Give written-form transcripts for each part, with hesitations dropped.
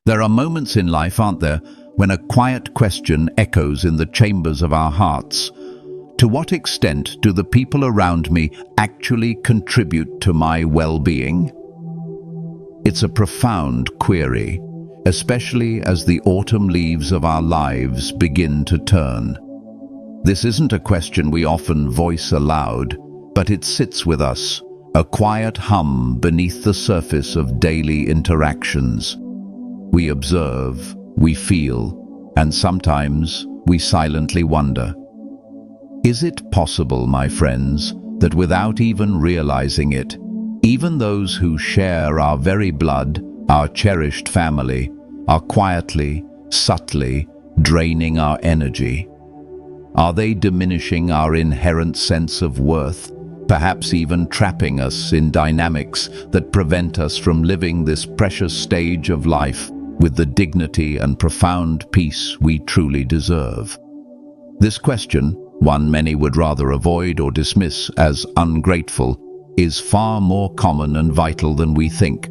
There are moments in life, aren't there, when a quiet question echoes in the chambers of our hearts. To what extent do the people around me actually contribute to my well-being? It's a profound query, especially as the autumn leaves of our lives begin to turn. This isn't a question we often voice aloud, but it sits with us, a quiet hum beneath the surface of daily interactions. We observe, we feel, and sometimes we silently wonder. Is it possible, my friends, that without even realizing it, even those who share our very blood, our cherished family, are quietly, subtly draining our energy? Are they diminishing our inherent sense of worth, perhaps even trapping us in dynamics that prevent us from living this precious stage of life with the dignity and profound peace we truly deserve? This question, one many would rather avoid or dismiss as ungrateful, is far more common and vital than we think.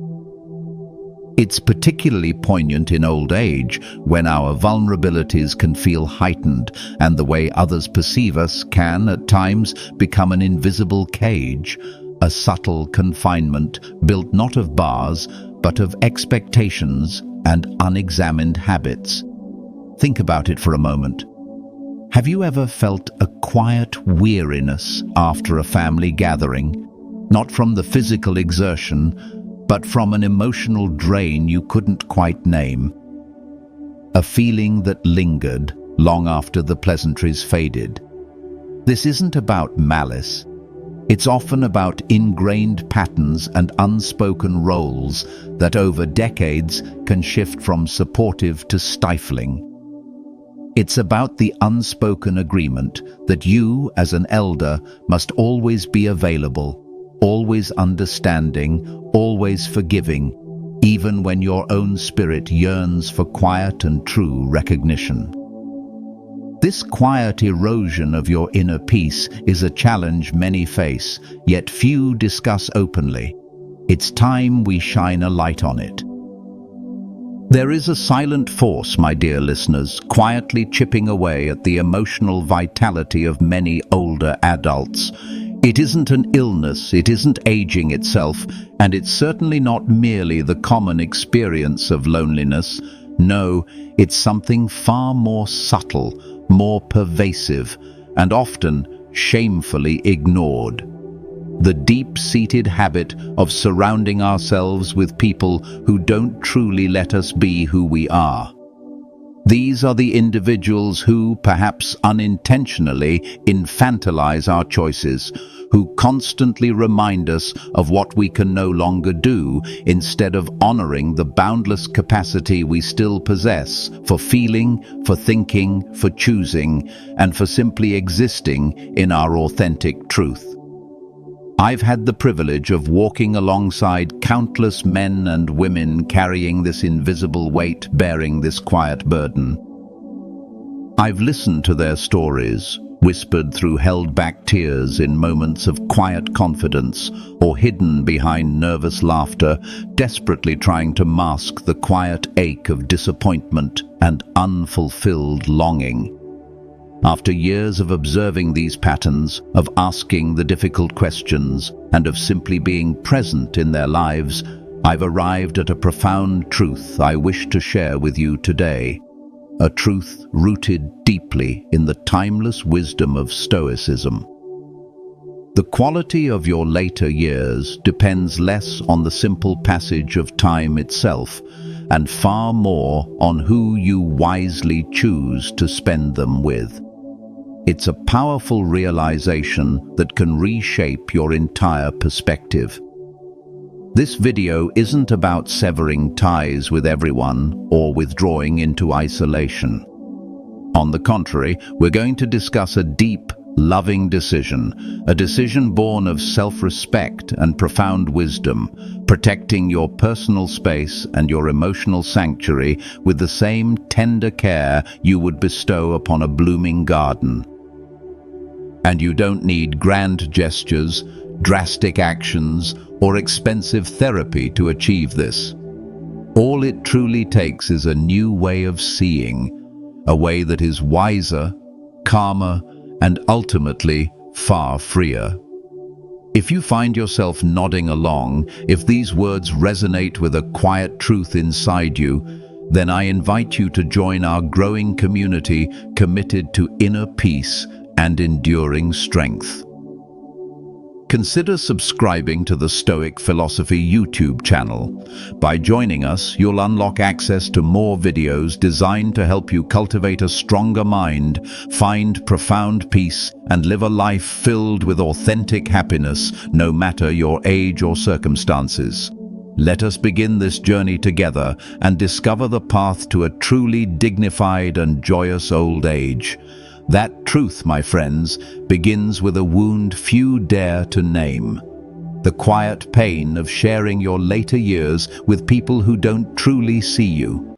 It's particularly poignant in old age, when our vulnerabilities can feel heightened and the way others perceive us can, at times, become an invisible cage, a subtle confinement built not of bars, but of expectations and unexamined habits. Think about it for a moment. Have you ever felt a quiet weariness after a family gathering? Not from the physical exertion, but from an emotional drain you couldn't quite name. A feeling that lingered long after the pleasantries faded. This isn't about malice. It's often about ingrained patterns and unspoken roles that over decades can shift from supportive to stifling. It's about the unspoken agreement that you, as an elder, must always be available, always understanding, always forgiving, even when your own spirit yearns for quiet and true recognition. This quiet erosion of your inner peace is a challenge many face, yet few discuss openly. It's time we shine a light on it. There is a silent force, my dear listeners, quietly chipping away at the emotional vitality of many older adults. It isn't an illness, it isn't aging itself, and it's certainly not merely the common experience of loneliness. No, it's something far more subtle, more pervasive, and often shamefully ignored. The deep-seated habit of surrounding ourselves with people who don't truly let us be who we are. These are the individuals who, perhaps unintentionally, infantilize our choices, who constantly remind us of what we can no longer do, instead of honoring the boundless capacity we still possess for feeling, for thinking, for choosing, and for simply existing in our authentic truth. I've had the privilege of walking alongside countless men and women carrying this invisible weight, bearing this quiet burden. I've listened to their stories, whispered through held-back tears in moments of quiet confidence, or hidden behind nervous laughter, desperately trying to mask the quiet ache of disappointment and unfulfilled longing. After years of observing these patterns, of asking the difficult questions, and of simply being present in their lives, I've arrived at a profound truth I wish to share with you today. A truth rooted deeply in the timeless wisdom of Stoicism. The quality of your later years depends less on the simple passage of time itself, and far more on who you wisely choose to spend them with. It's a powerful realization that can reshape your entire perspective. This video isn't about severing ties with everyone or withdrawing into isolation. On the contrary, we're going to discuss a deep, loving decision, a decision born of self-respect and profound wisdom, protecting your personal space and your emotional sanctuary with the same tender care you would bestow upon a blooming garden. And you don't need grand gestures, drastic actions, or expensive therapy to achieve this. All it truly takes is a new way of seeing, a way that is wiser, calmer, and ultimately far freer. If you find yourself nodding along, if these words resonate with a quiet truth inside you, then I invite you to join our growing community committed to inner peace and enduring strength. Consider subscribing to the Stoic Philosophy YouTube channel. By joining us, you'll unlock access to more videos designed to help you cultivate a stronger mind, find profound peace, and live a life filled with authentic happiness, no matter your age or circumstances. Let us begin this journey together and discover the path to a truly dignified and joyous old age. That truth, my friends, begins with a wound few dare to name. The quiet pain of sharing your later years with people who don't truly see you.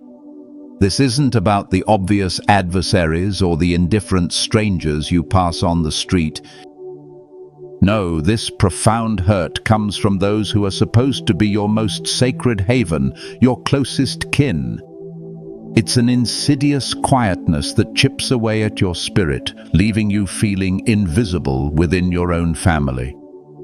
This isn't about the obvious adversaries or the indifferent strangers you pass on the street. No, this profound hurt comes from those who are supposed to be your most sacred haven, your closest kin. It's an insidious quietness that chips away at your spirit, leaving you feeling invisible within your own family.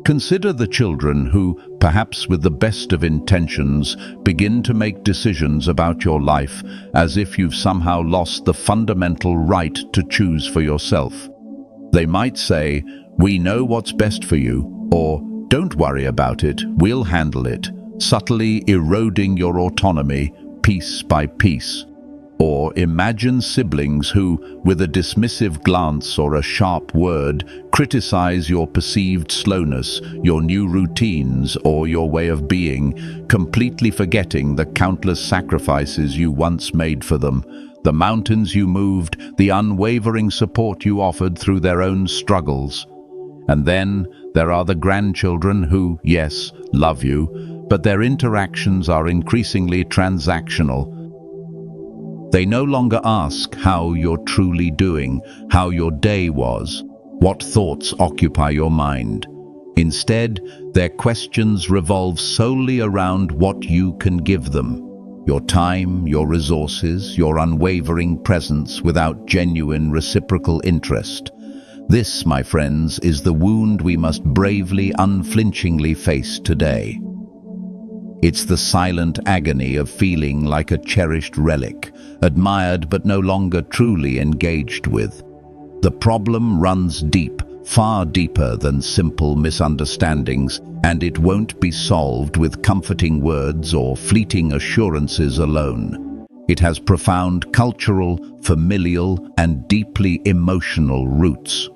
Consider the children who, perhaps with the best of intentions, begin to make decisions about your life as if you've somehow lost the fundamental right to choose for yourself. They might say, "We know what's best for you," or "Don't worry about it, we'll handle it," subtly eroding your autonomy piece by piece. Or imagine siblings who, with a dismissive glance or a sharp word, criticize your perceived slowness, your new routines, or your way of being, completely forgetting the countless sacrifices you once made for them, the mountains you moved, the unwavering support you offered through their own struggles. And then there are the grandchildren who, yes, love you, but their interactions are increasingly transactional. They no longer ask how you're truly doing, how your day was, what thoughts occupy your mind. Instead, their questions revolve solely around what you can give them. Your time, your resources, your unwavering presence without genuine reciprocal interest. This, my friends, is the wound we must bravely, unflinchingly face today. It's the silent agony of feeling like a cherished relic, admired but no longer truly engaged with. The problem runs deep, far deeper than simple misunderstandings, and it won't be solved with comforting words or fleeting assurances alone. It has profound cultural, familial, and deeply emotional roots.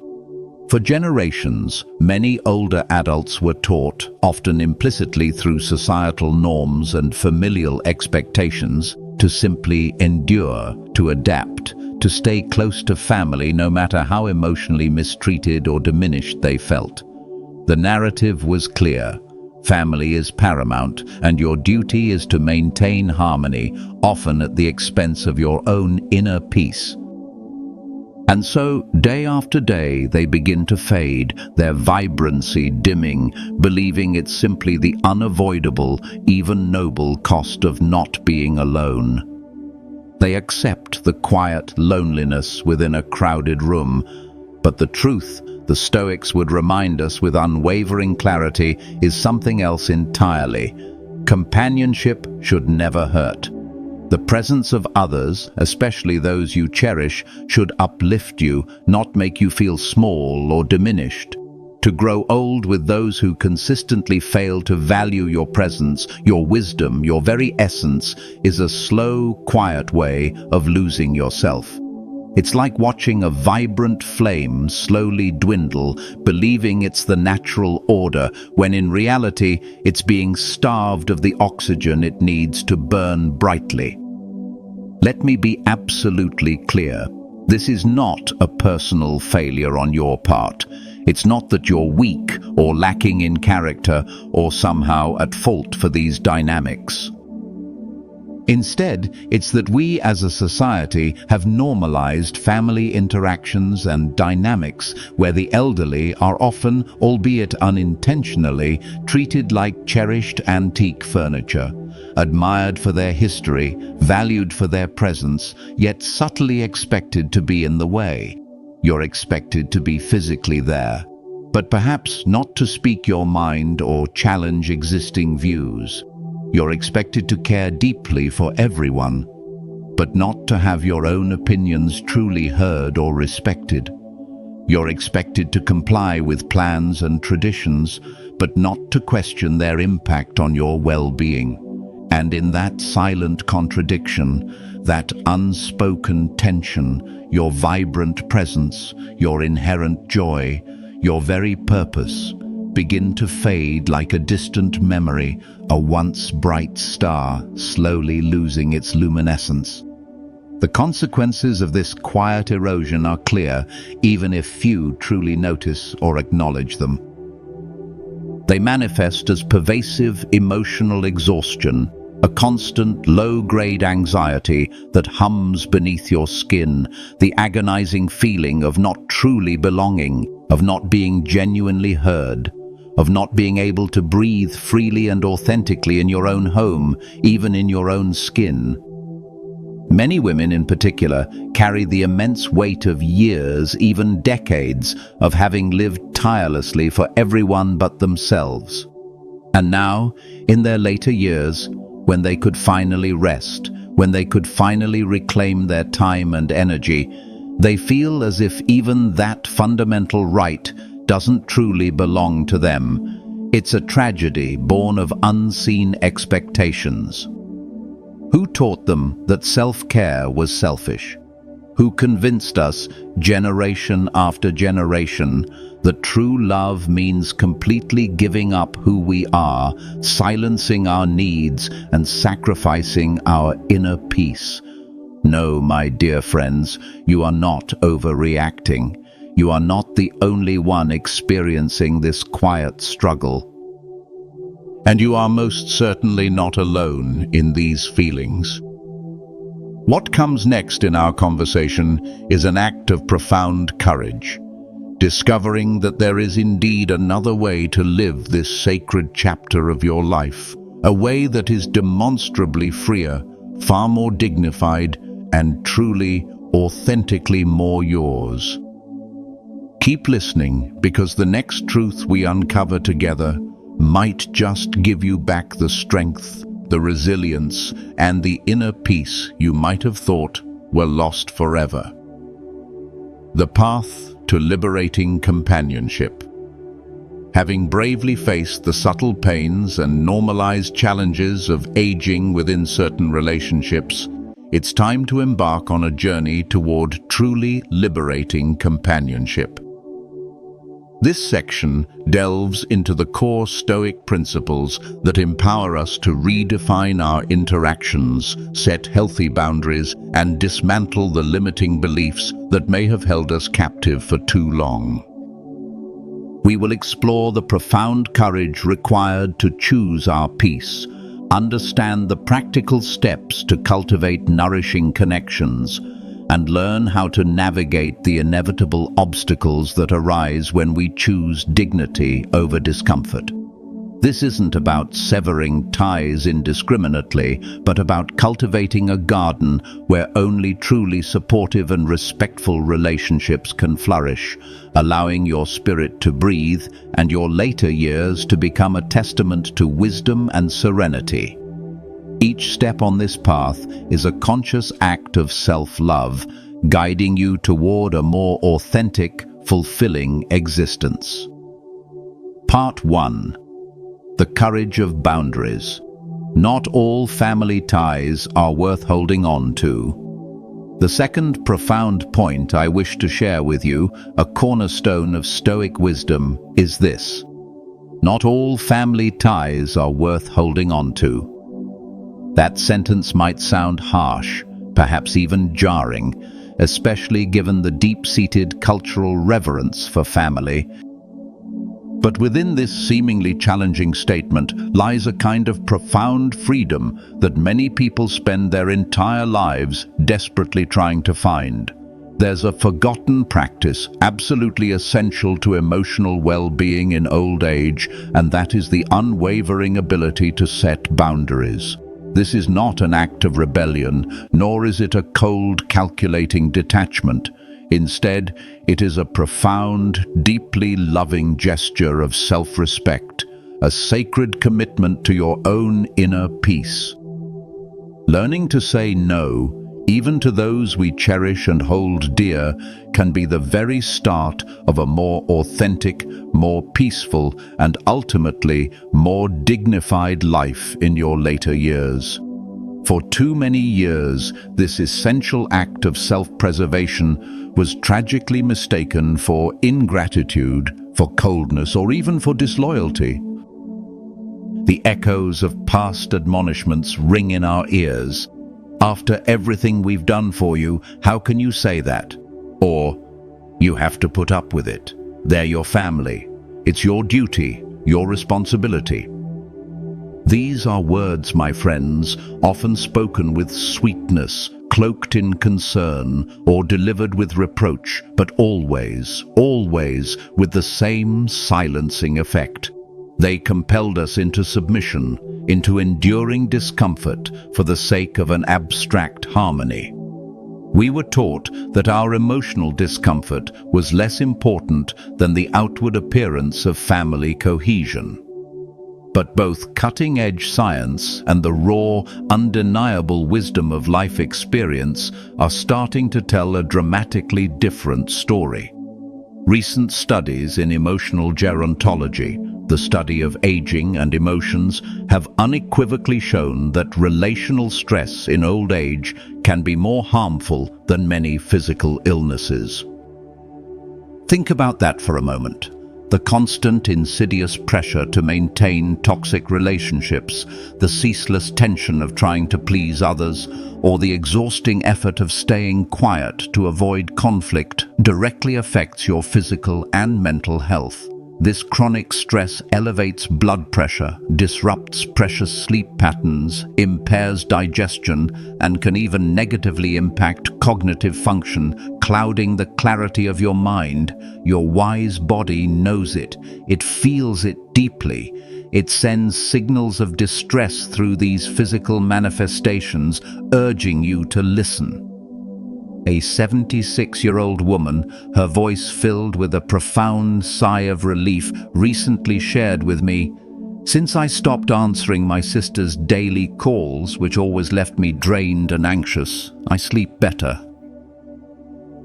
For generations, many older adults were taught, often implicitly through societal norms and familial expectations, to simply endure, to adapt, to stay close to family no matter how emotionally mistreated or diminished they felt. The narrative was clear. Family is paramount, and your duty is to maintain harmony, often at the expense of your own inner peace. And so, day after day, they begin to fade, their vibrancy dimming, believing it's simply the unavoidable, even noble cost of not being alone. They accept the quiet loneliness within a crowded room, but the truth, the Stoics would remind us with unwavering clarity, is something else entirely. Companionship should never hurt. The presence of others, especially those you cherish, should uplift you, not make you feel small or diminished. To grow old with those who consistently fail to value your presence, your wisdom, your very essence, is a slow, quiet way of losing yourself. It's like watching a vibrant flame slowly dwindle, believing it's the natural order, when in reality it's being starved of the oxygen it needs to burn brightly. Let me be absolutely clear. This is not a personal failure on your part. It's not that you're weak or lacking in character or somehow at fault for these dynamics. Instead, it's that we as a society have normalized family interactions and dynamics where the elderly are often, albeit unintentionally, treated like cherished antique furniture. admired for their history, valued for their presence, yet subtly expected to be in the way. You're expected to be physically there, but perhaps not to speak your mind or challenge existing views. You're expected to care deeply for everyone, but not to have your own opinions truly heard or respected. You're expected to comply with plans and traditions, but not to question their impact on your well-being. And in that silent contradiction, that unspoken tension, your vibrant presence, your inherent joy, your very purpose, begin to fade like a distant memory, a once bright star slowly losing its luminescence. The consequences of this quiet erosion are clear, even if few truly notice or acknowledge them. They manifest as pervasive emotional exhaustion, a constant low-grade anxiety that hums beneath your skin, the agonizing feeling of not truly belonging, of not being genuinely heard, of not being able to breathe freely and authentically in your own home, even in your own skin. Many women in particular carry the immense weight of years, even decades, of having lived tirelessly for everyone but themselves. And now, in their later years, when they could finally rest, when they could finally reclaim their time and energy, they feel as if even that fundamental right doesn't truly belong to them. It's a tragedy born of unseen expectations. Who taught them that self-care was selfish? Who convinced us, generation after generation, that true love means completely giving up who we are, silencing our needs, and sacrificing our inner peace? No, my dear friends, you are not overreacting. You are not the only one experiencing this quiet struggle. And you are most certainly not alone in these feelings. What comes next in our conversation is an act of profound courage, discovering that there is indeed another way to live this sacred chapter of your life, a way that is demonstrably freer, far more dignified, and truly, authentically more yours. Keep listening, because the next truth we uncover together might just give you back the strength, the resilience, and the inner peace you might have thought were lost forever. The path to liberating companionship. Having bravely faced the subtle pains and normalized challenges of aging within certain relationships, it's time to embark on a journey toward truly liberating companionship. This section delves into the core Stoic principles that empower us to redefine our interactions, set healthy boundaries, and dismantle the limiting beliefs that may have held us captive for too long. We will explore the profound courage required to choose our peace, understand the practical steps to cultivate nourishing connections, and learn how to navigate the inevitable obstacles that arise when we choose dignity over discomfort. This isn't about severing ties indiscriminately, but about cultivating a garden where only truly supportive and respectful relationships can flourish, allowing your spirit to breathe and your later years to become a testament to wisdom and serenity. Each step on this path is a conscious act of self-love, guiding you toward a more authentic, fulfilling existence. Part 1. The courage of boundaries. Not all family ties are worth holding on to. The second profound point I wish to share with you, a cornerstone of Stoic wisdom, is this: not all family ties are worth holding on to. That sentence might sound harsh, perhaps even jarring, especially given the deep-seated cultural reverence for family. But within this seemingly challenging statement lies a kind of profound freedom that many people spend their entire lives desperately trying to find. There's a forgotten practice absolutely essential to emotional well-being in old age, and that is the unwavering ability to set boundaries. This is not an act of rebellion, nor is it a cold, calculating detachment. Instead, it is a profound, deeply loving gesture of self-respect, a sacred commitment to your own inner peace. Learning to say no, even to those we cherish and hold dear, can be the very start of a more authentic, more peaceful, and ultimately more dignified life in your later years. For too many years, this essential act of self-preservation was tragically mistaken for ingratitude, for coldness, or even for disloyalty. The echoes of past admonishments ring in our ears. After everything we've done for you, how can you say that? Or, you have to put up with it. They're your family. It's your duty, your responsibility. These are words, my friends, often spoken with sweetness, cloaked in concern, or delivered with reproach, but always, always with the same silencing effect. They compelled us into submission, into enduring discomfort for the sake of an abstract harmony. We were taught that our emotional discomfort was less important than the outward appearance of family cohesion. But both cutting-edge science and the raw, undeniable wisdom of life experience are starting to tell a dramatically different story. Recent studies in emotional gerontology, the study of aging and emotions, have unequivocally shown that relational stress in old age can be more harmful than many physical illnesses. Think about that for a moment. The constant, insidious pressure to maintain toxic relationships, the ceaseless tension of trying to please others, or the exhausting effort of staying quiet to avoid conflict directly affects your physical and mental health. This chronic stress elevates blood pressure, disrupts precious sleep patterns, impairs digestion, and can even negatively impact cognitive function, clouding the clarity of your mind. Your wise body knows it. It feels it deeply. It sends signals of distress through these physical manifestations, urging you to listen. A 76-year-old woman, her voice filled with a profound sigh of relief, recently shared with me, "Since I stopped answering my sister's daily calls, which always left me drained and anxious, I sleep better.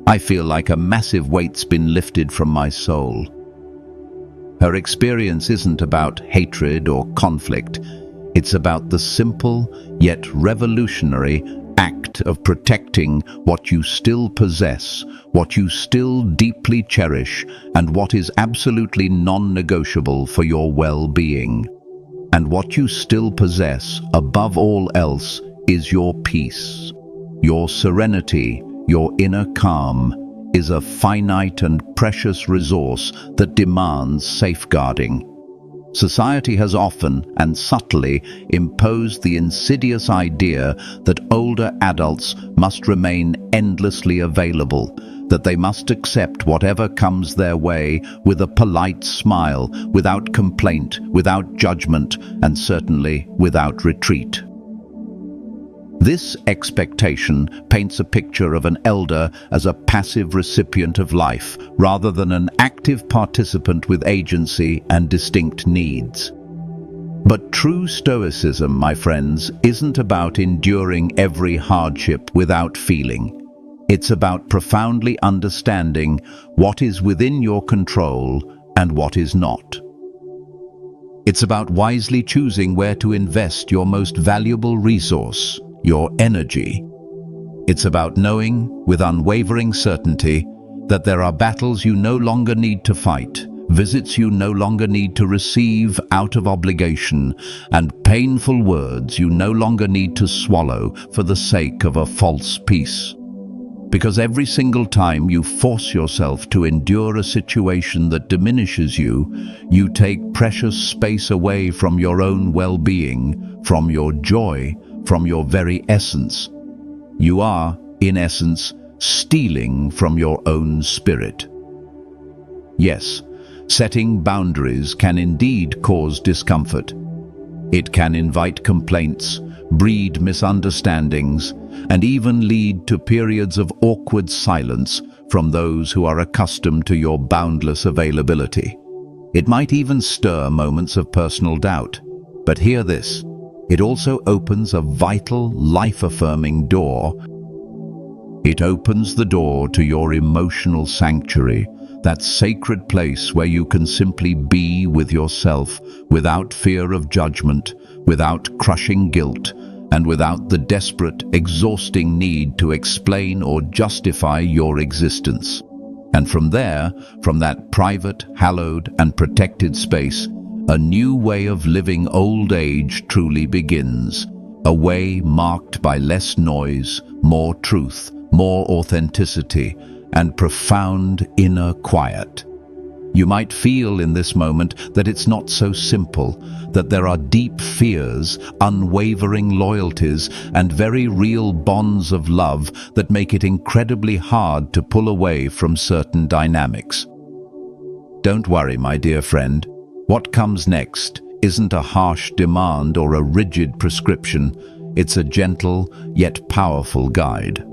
I feel like a massive weight's been lifted from my soul." Her experience isn't about hatred or conflict. It's about the simple, yet revolutionary act of protecting what you still possess, what you still deeply cherish, and what is absolutely non-negotiable for your well-being. And what you still possess, above all else, is your peace. Your serenity, your inner calm, is a finite and precious resource that demands safeguarding. Society has often and subtly imposed the insidious idea that older adults must remain endlessly available, that they must accept whatever comes their way with a polite smile, without complaint, without judgment, and certainly without retreat. This expectation paints a picture of an elder as a passive recipient of life, rather than an active participant with agency and distinct needs. But true Stoicism, my friends, isn't about enduring every hardship without feeling. It's about profoundly understanding what is within your control and what is not. It's about wisely choosing where to invest your most valuable resource, your energy. It's about knowing, with unwavering certainty, that there are battles you no longer need to fight, visits you no longer need to receive out of obligation, and painful words you no longer need to swallow for the sake of a false peace. Because every single time you force yourself to endure a situation that diminishes you, you take precious space away from your own well-being, from your joy, from your very essence. You are, in essence, stealing from your own spirit. Yes, setting boundaries can indeed cause discomfort. It can invite complaints, breed misunderstandings, and even lead to periods of awkward silence from those who are accustomed to your boundless availability. It might even stir moments of personal doubt. But hear this, it also opens a vital, life-affirming door. It opens the door to your emotional sanctuary, that sacred place where you can simply be with yourself without fear of judgment, without crushing guilt, and without the desperate, exhausting need to explain or justify your existence. And from there, from that private, hallowed, and protected space, a new way of living old age truly begins. A way marked by less noise, more truth, more authenticity, and profound inner quiet. You might feel in this moment that it's not so simple, that there are deep fears, unwavering loyalties, and very real bonds of love that make it incredibly hard to pull away from certain dynamics. Don't worry, my dear friend. What comes next isn't a harsh demand or a rigid prescription. It's a gentle yet powerful guide.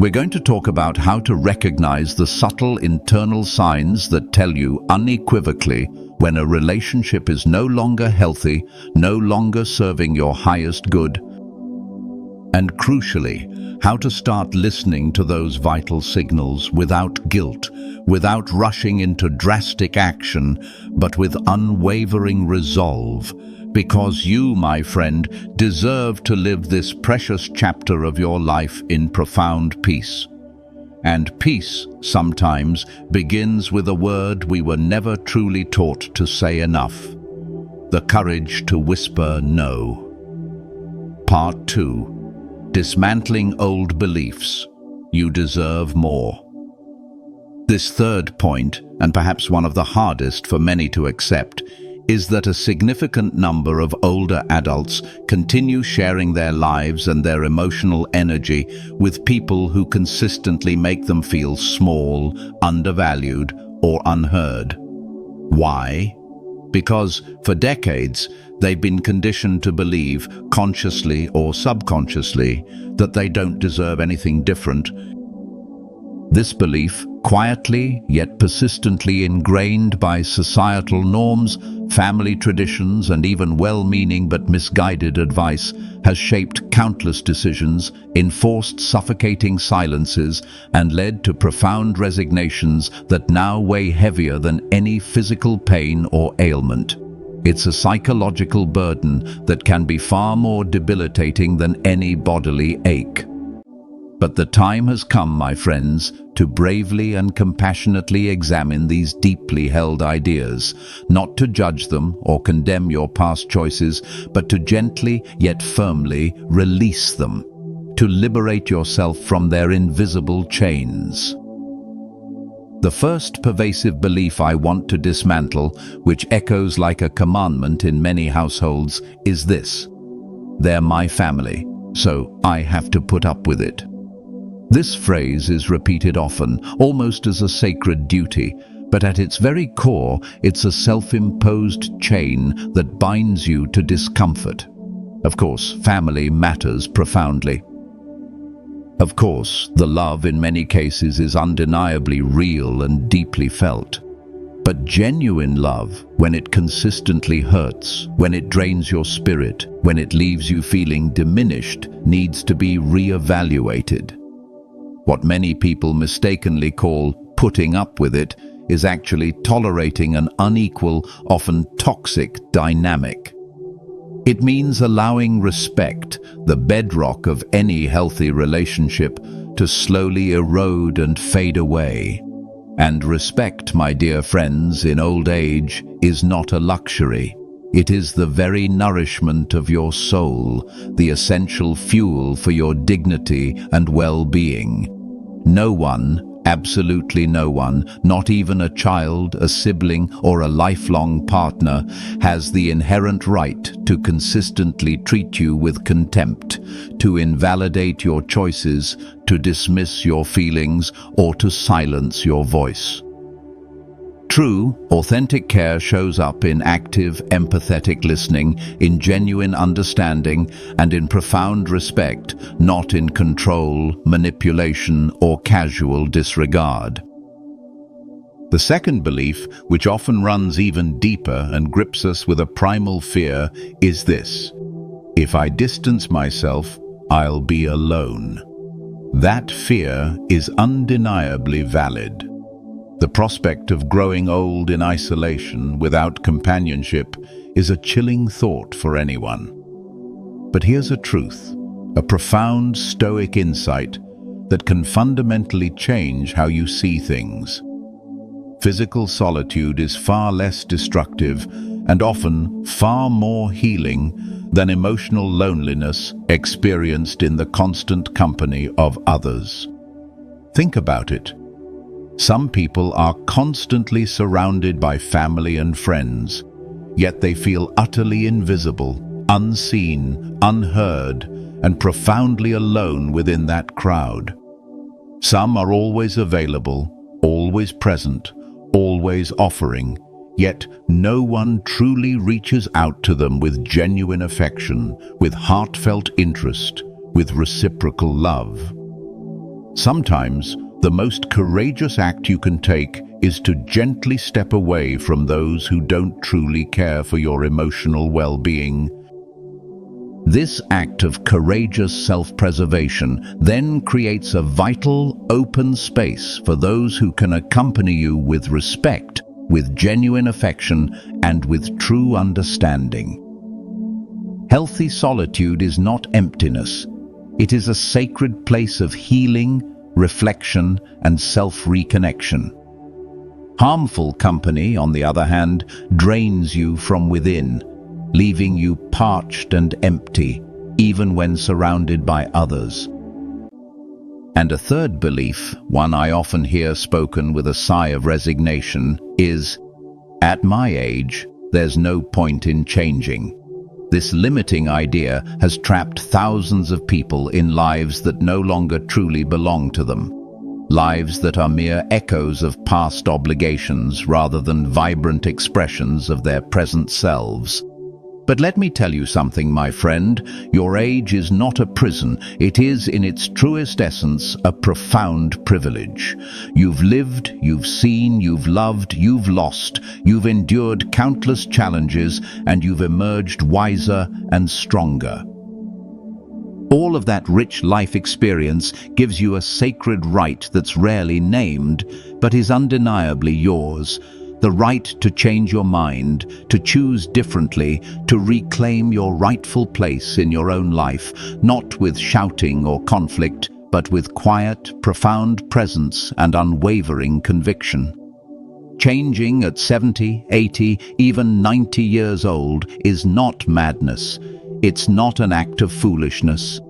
We're going to talk about how to recognize the subtle internal signs that tell you unequivocally when a relationship is no longer healthy, no longer serving your highest good, and crucially, how to start listening to those vital signals without guilt, without rushing into drastic action, but with unwavering resolve. Because you, my friend, deserve to live this precious chapter of your life in profound peace. And peace, sometimes, begins with a word we were never truly taught to say enough: the courage to whisper no. Part 2. Dismantling old beliefs. You deserve more. This third point, and perhaps one of the hardest for many to accept, is that a significant number of older adults continue sharing their lives and their emotional energy with people who consistently make them feel small, undervalued, or unheard. Why? Because for decades, they've been conditioned to believe, consciously or subconsciously, that they don't deserve anything different. This belief, quietly yet persistently ingrained by societal norms, family traditions, and even well-meaning but misguided advice, has shaped countless decisions, enforced suffocating silences, and led to profound resignations that now weigh heavier than any physical pain or ailment. It's a psychological burden that can be far more debilitating than any bodily ache. But the time has come, my friends, to bravely and compassionately examine these deeply held ideas, not to judge them or condemn your past choices, but to gently yet firmly release them, to liberate yourself from their invisible chains. The first pervasive belief I want to dismantle, which echoes like a commandment in many households, is this: they're my family, so I have to put up with it. This phrase is repeated often, almost as a sacred duty, but at its very core, it's a self-imposed chain that binds you to discomfort. Of course, family matters profoundly. Of course, the love in many cases is undeniably real and deeply felt. But genuine love, when it consistently hurts, when it drains your spirit, when it leaves you feeling diminished, needs to be re-evaluated. What many people mistakenly call putting up with it is actually tolerating an unequal, often toxic dynamic. It means allowing respect, the bedrock of any healthy relationship, to slowly erode and fade away. And respect, my dear friends, in old age is not a luxury. It is the very nourishment of your soul, the essential fuel for your dignity and well-being. No one, absolutely no one, not even a child, a sibling, or a lifelong partner, has the inherent right to consistently treat you with contempt, to invalidate your choices, to dismiss your feelings, or to silence your voice. True, authentic care shows up in active, empathetic listening, in genuine understanding, and in profound respect, not in control, manipulation, or casual disregard. The second belief, which often runs even deeper and grips us with a primal fear, is this: if I distance myself, I'll be alone. That fear is undeniably valid. The prospect of growing old in isolation without companionship is a chilling thought for anyone. But here's a truth, a profound Stoic insight that can fundamentally change how you see things. Physical solitude is far less destructive and often far more healing than emotional loneliness experienced in the constant company of others. Think about it. Some people are constantly surrounded by family and friends, yet they feel utterly invisible, unseen, unheard, and profoundly alone within that crowd. Some are always available, always present, always offering, yet no one truly reaches out to them with genuine affection, with heartfelt interest, with reciprocal love. Sometimes, the most courageous act you can take is to gently step away from those who don't truly care for your emotional well-being. This act of courageous self-preservation then creates a vital, open space for those who can accompany you with respect, with genuine affection, and with true understanding. Healthy solitude is not emptiness. It is a sacred place of healing, reflection, and self-reconnection. Harmful company, on the other hand, drains you from within, leaving you parched and empty, even when surrounded by others. And a third belief, one I often hear spoken with a sigh of resignation, is, at my age, there's no point in changing. This limiting idea has trapped thousands of people in lives that no longer truly belong to them. Lives that are mere echoes of past obligations rather than vibrant expressions of their present selves. But let me tell you something, my friend. Your age is not a prison. It is, in its truest essence, a profound privilege. You've lived, you've seen, you've loved, you've lost, you've endured countless challenges, and you've emerged wiser and stronger. All of that rich life experience gives you a sacred right that's rarely named, but is undeniably yours. The right to change your mind, to choose differently, to reclaim your rightful place in your own life, not with shouting or conflict, but with quiet, profound presence and unwavering conviction. Changing at 70, 80, even 90 years old is not madness. It's not an act of foolishness.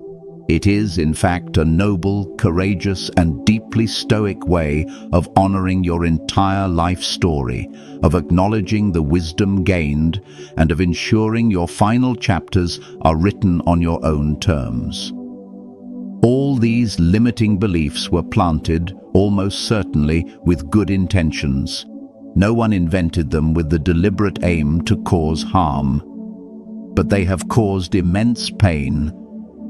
It is, in fact, a noble, courageous, and deeply Stoic way of honoring your entire life story, of acknowledging the wisdom gained, and of ensuring your final chapters are written on your own terms. All these limiting beliefs were planted, almost certainly, with good intentions. No one invented them with the deliberate aim to cause harm. But they have caused immense pain.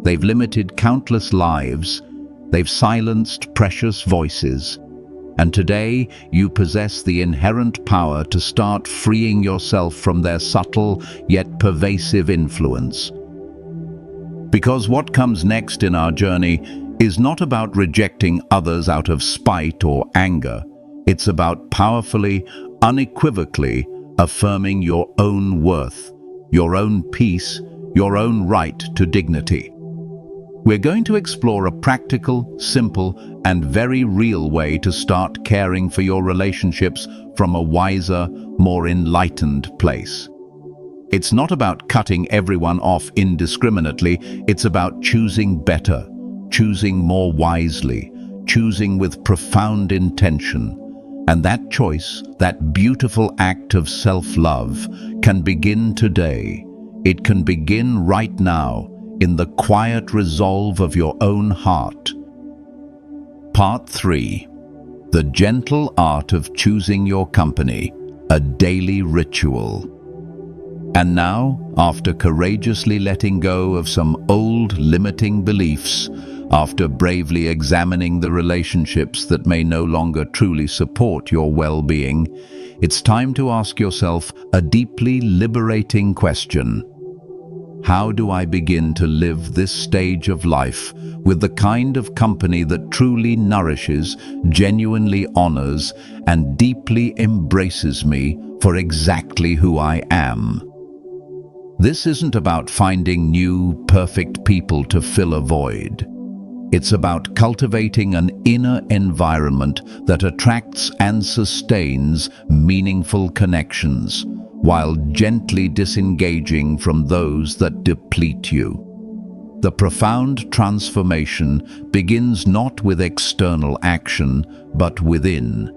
They've limited countless lives, they've silenced precious voices, and today you possess the inherent power to start freeing yourself from their subtle yet pervasive influence. Because what comes next in our journey is not about rejecting others out of spite or anger. It's about powerfully, unequivocally affirming your own worth, your own peace, your own right to dignity. We're going to explore a practical, simple, and very real way to start caring for your relationships from a wiser, more enlightened place. It's not about cutting everyone off indiscriminately, it's about choosing better, choosing more wisely, choosing with profound intention. And that choice, that beautiful act of self-love, can begin today. It can begin right now, in the quiet resolve of your own heart. Part 3. The gentle art of choosing your company, a daily ritual. And now, after courageously letting go of some old limiting beliefs, after bravely examining the relationships that may no longer truly support your well-being, it's time to ask yourself a deeply liberating question. How do I begin to live this stage of life with the kind of company that truly nourishes, genuinely honors, and deeply embraces me for exactly who I am? This isn't about finding new, perfect people to fill a void. It's about cultivating an inner environment that attracts and sustains meaningful connections, while gently disengaging from those that deplete you. The profound transformation begins not with external action, but within.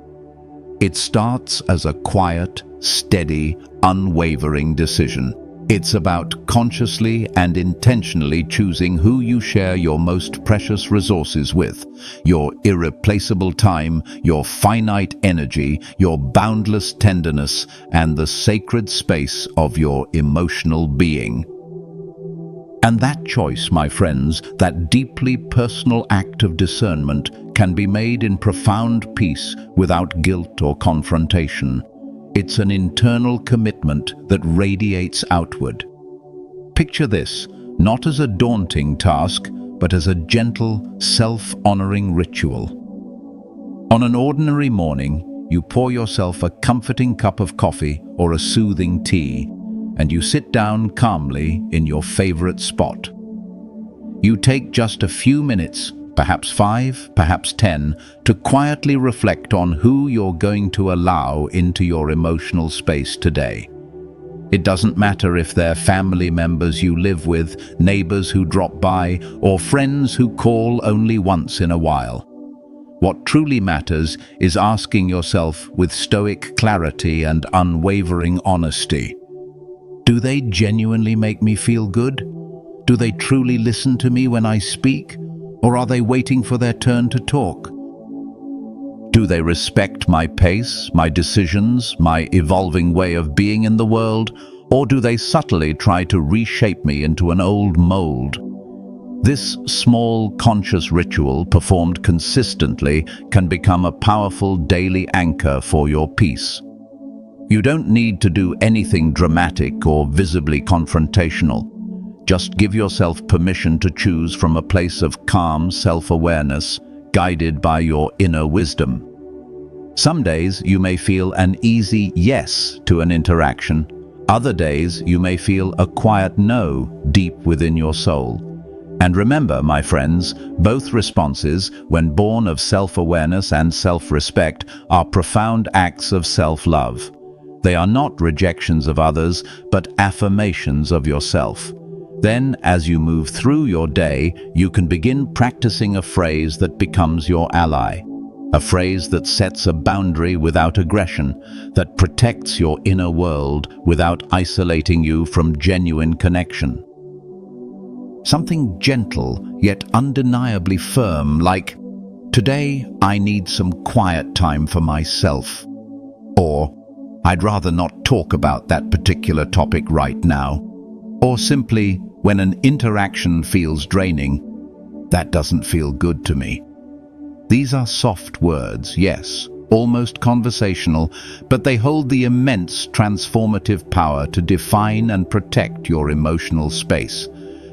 It starts as a quiet, steady, unwavering decision. It's about consciously and intentionally choosing who you share your most precious resources with, your irreplaceable time, your finite energy, your boundless tenderness, and the sacred space of your emotional being. And that choice, my friends, that deeply personal act of discernment, can be made in profound peace without guilt or confrontation. It's an internal commitment that radiates outward. Picture this, not as a daunting task, but as a gentle, self-honoring ritual. On an ordinary morning, you pour yourself a comforting cup of coffee or a soothing tea, and you sit down calmly in your favorite spot. You take just a few minutes, perhaps 5, perhaps 10, to quietly reflect on who you're going to allow into your emotional space today. It doesn't matter if they're family members you live with, neighbors who drop by, or friends who call only once in a while. What truly matters is asking yourself with stoic clarity and unwavering honesty, do they genuinely make me feel good? Do they truly listen to me when I speak? Or are they waiting for their turn to talk? Do they respect my pace, my decisions, my evolving way of being in the world? Or do they subtly try to reshape me into an old mold? This small, conscious ritual, performed consistently, can become a powerful daily anchor for your peace. You don't need to do anything dramatic or visibly confrontational. Just give yourself permission to choose from a place of calm self-awareness, guided by your inner wisdom. Some days you may feel an easy yes to an interaction. Other days you may feel a quiet no deep within your soul. And remember, my friends, both responses, when born of self-awareness and self-respect, are profound acts of self-love. They are not rejections of others, but affirmations of yourself. Then, as you move through your day, you can begin practicing a phrase that becomes your ally. A phrase that sets a boundary without aggression, that protects your inner world without isolating you from genuine connection. Something gentle, yet undeniably firm, like, "Today I need some quiet time for myself." Or, "I'd rather not talk about that particular topic right now." Or simply, when an interaction feels draining, "That doesn't feel good to me." These are soft words, yes, almost conversational, but they hold the immense transformative power to define and protect your emotional space.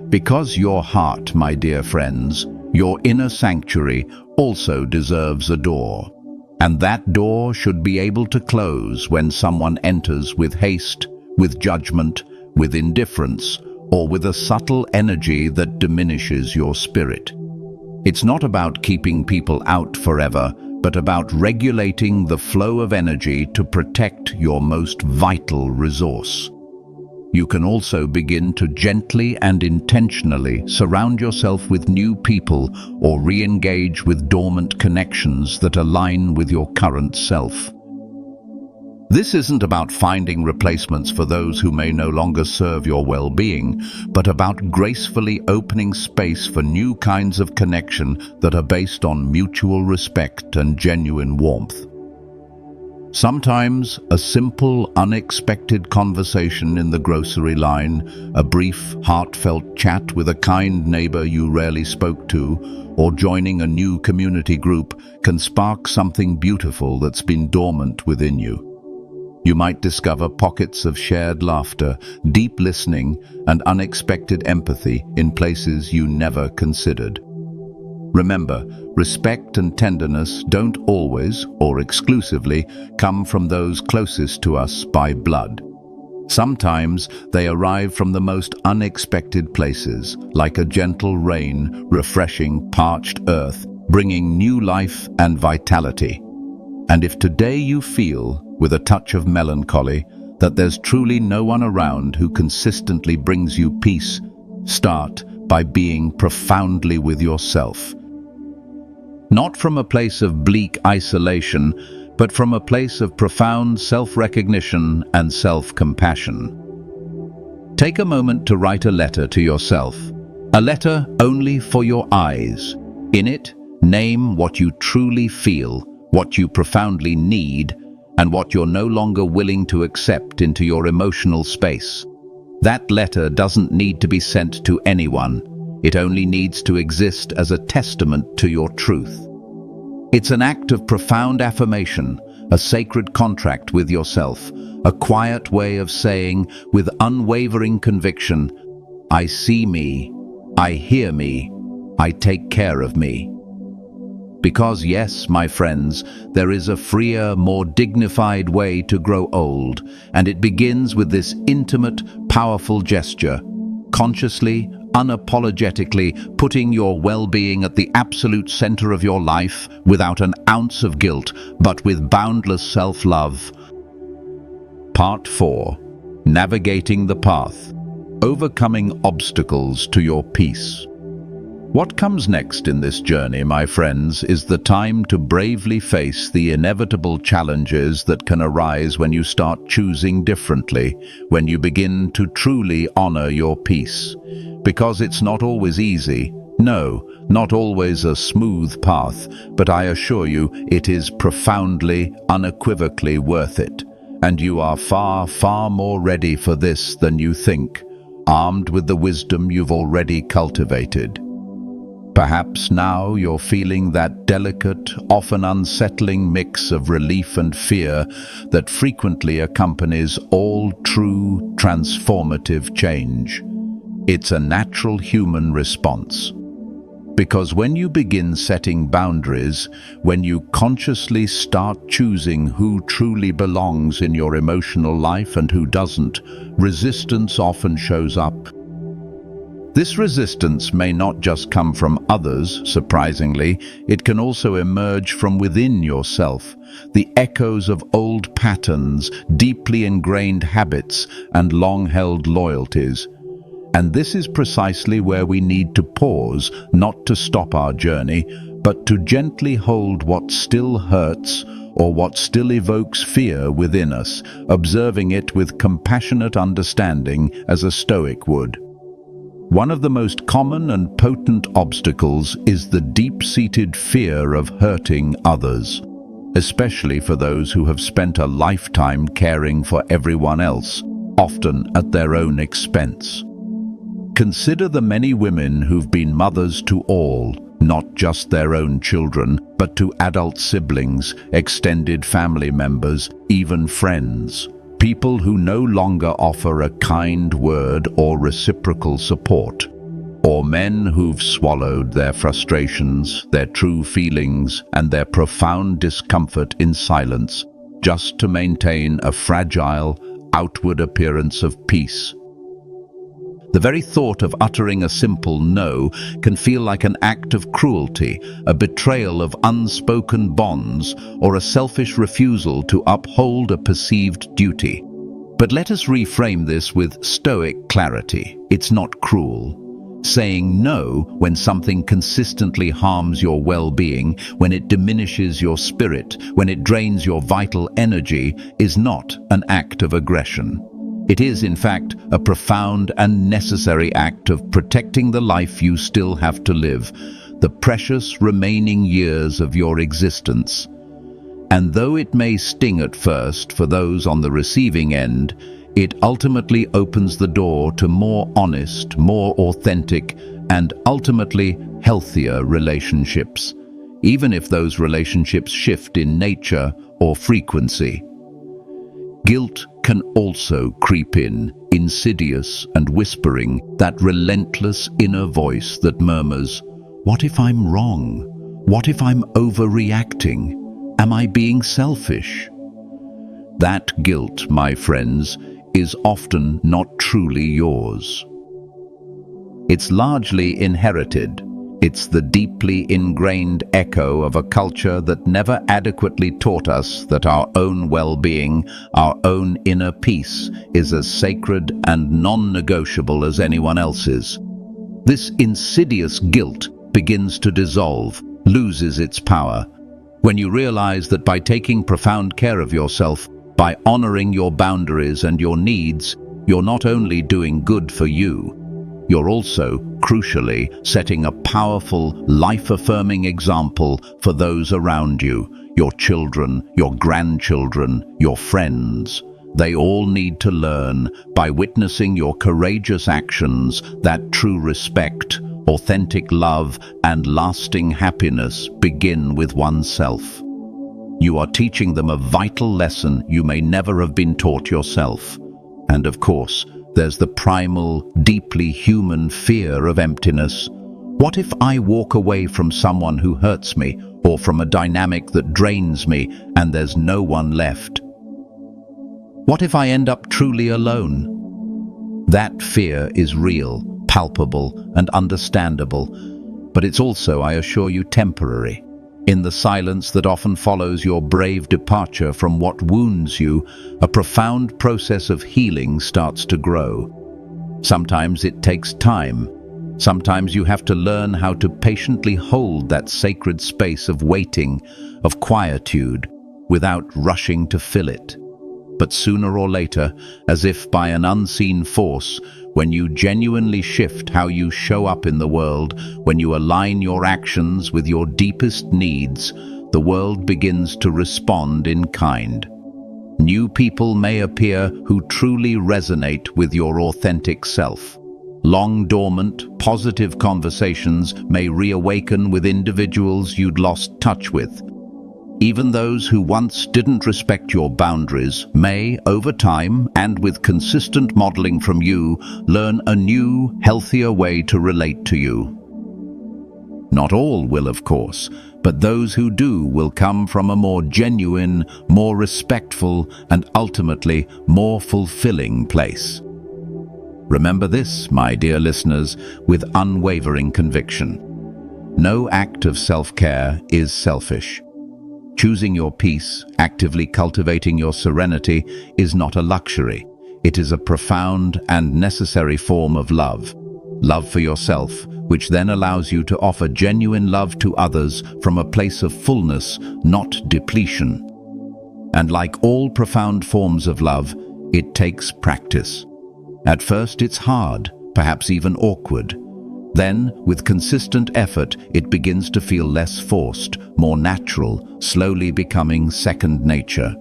Because your heart, my dear friends, your inner sanctuary, also deserves a door. And that door should be able to close when someone enters with haste, with judgment, with indifference, or with a subtle energy that diminishes your spirit. It's not about keeping people out forever, but about regulating the flow of energy to protect your most vital resource. You can also begin to gently and intentionally surround yourself with new people or re-engage with dormant connections that align with your current self. This isn't about finding replacements for those who may no longer serve your well-being, but about gracefully opening space for new kinds of connection that are based on mutual respect and genuine warmth. Sometimes a simple, unexpected conversation in the grocery line, a brief, heartfelt chat with a kind neighbor you rarely spoke to, or joining a new community group can spark something beautiful that's been dormant within you. You might discover pockets of shared laughter, deep listening, and unexpected empathy in places you never considered. Remember, respect and tenderness don't always, or exclusively, come from those closest to us by blood. Sometimes they arrive from the most unexpected places, like a gentle rain refreshing parched earth, bringing new life and vitality. And if today you feel, with a touch of melancholy, that there's truly no one around who consistently brings you peace, start by being profoundly with yourself. Not from a place of bleak isolation, but from a place of profound self-recognition and self-compassion. Take a moment to write a letter to yourself, a letter only for your eyes. In it, name what you truly feel, what you profoundly need, and what you're no longer willing to accept into your emotional space. That letter doesn't need to be sent to anyone. It only needs to exist as a testament to your truth. It's an act of profound affirmation, a sacred contract with yourself, a quiet way of saying, with unwavering conviction, I see me, I hear me, I take care of me. Because yes, my friends, there is a freer, more dignified way to grow old, and it begins with this intimate, powerful gesture, consciously, unapologetically putting your well-being at the absolute center of your life without an ounce of guilt, but with boundless self-love. Part 4. Navigating the path. Overcoming obstacles to your peace. What comes next in this journey, my friends, is the time to bravely face the inevitable challenges that can arise when you start choosing differently, when you begin to truly honor your peace. Because it's not always easy, no, not always a smooth path, but I assure you it is profoundly, unequivocally worth it. And you are far, far more ready for this than you think, armed with the wisdom you've already cultivated. Perhaps now you're feeling that delicate, often unsettling mix of relief and fear that frequently accompanies all true, transformative change. It's a natural human response. Because when you begin setting boundaries, when you consciously start choosing who truly belongs in your emotional life and who doesn't, resistance often shows up. This resistance may not just come from others, surprisingly, it can also emerge from within yourself, the echoes of old patterns, deeply ingrained habits, and long-held loyalties. And this is precisely where we need to pause, not to stop our journey, but to gently hold what still hurts or what still evokes fear within us, observing it with compassionate understanding as a Stoic would. One of the most common and potent obstacles is the deep-seated fear of hurting others, especially for those who have spent a lifetime caring for everyone else, often at their own expense. Consider the many women who've been mothers to all, not just their own children, but to adult siblings, extended family members, even friends. People who no longer offer a kind word or reciprocal support. Or men who've swallowed their frustrations, their true feelings, and their profound discomfort in silence, just to maintain a fragile, outward appearance of peace. The very thought of uttering a simple no can feel like an act of cruelty, a betrayal of unspoken bonds, or a selfish refusal to uphold a perceived duty. But let us reframe this with Stoic clarity. It's not cruel. Saying no when something consistently harms your well-being, when it diminishes your spirit, when it drains your vital energy, is not an act of aggression. It is, in fact, a profound and necessary act of protecting the life you still have to live, the precious remaining years of your existence. And though it may sting at first for those on the receiving end, it ultimately opens the door to more honest, more authentic, and ultimately healthier relationships, even if those relationships shift in nature or frequency. Guilt can also creep in, insidious and whispering, that relentless inner voice that murmurs, "What if I'm wrong? What if I'm overreacting? Am I being selfish?" That guilt, my friends, is often not truly yours. It's largely inherited. It's the deeply ingrained echo of a culture that never adequately taught us that our own well-being, our own inner peace, is as sacred and non-negotiable as anyone else's. This insidious guilt begins to dissolve, loses its power, when you realize that by taking profound care of yourself, by honoring your boundaries and your needs, you're not only doing good for you, you're also, crucially, setting a powerful, life-affirming example for those around you, your children, your grandchildren, your friends. They all need to learn, by witnessing your courageous actions, that true respect, authentic love, and lasting happiness begin with oneself. You are teaching them a vital lesson you may never have been taught yourself. And of course, there's the primal, deeply human fear of emptiness. What if I walk away from someone who hurts me, or from a dynamic that drains me, and there's no one left? What if I end up truly alone? That fear is real, palpable, and understandable, but it's also, I assure you, temporary. In the silence that often follows your brave departure from what wounds you, a profound process of healing starts to grow. Sometimes it takes time. Sometimes you have to learn how to patiently hold that sacred space of waiting, of quietude, without rushing to fill it. But sooner or later, as if by an unseen force, when you genuinely shift how you show up in the world, when you align your actions with your deepest needs, the world begins to respond in kind. New people may appear who truly resonate with your authentic self. Long dormant, positive conversations may reawaken with individuals you'd lost touch with. Even those who once didn't respect your boundaries may, over time, and with consistent modeling from you, learn a new, healthier way to relate to you. Not all will, of course, but those who do will come from a more genuine, more respectful, and ultimately more fulfilling place. Remember this, my dear listeners, with unwavering conviction. No act of self-care is selfish. Choosing your peace, actively cultivating your serenity, is not a luxury. It is a profound and necessary form of love. Love for yourself, which then allows you to offer genuine love to others from a place of fullness, not depletion. And like all profound forms of love, it takes practice. At first it's hard, perhaps even awkward. Then, with consistent effort, it begins to feel less forced, more natural, slowly becoming second nature.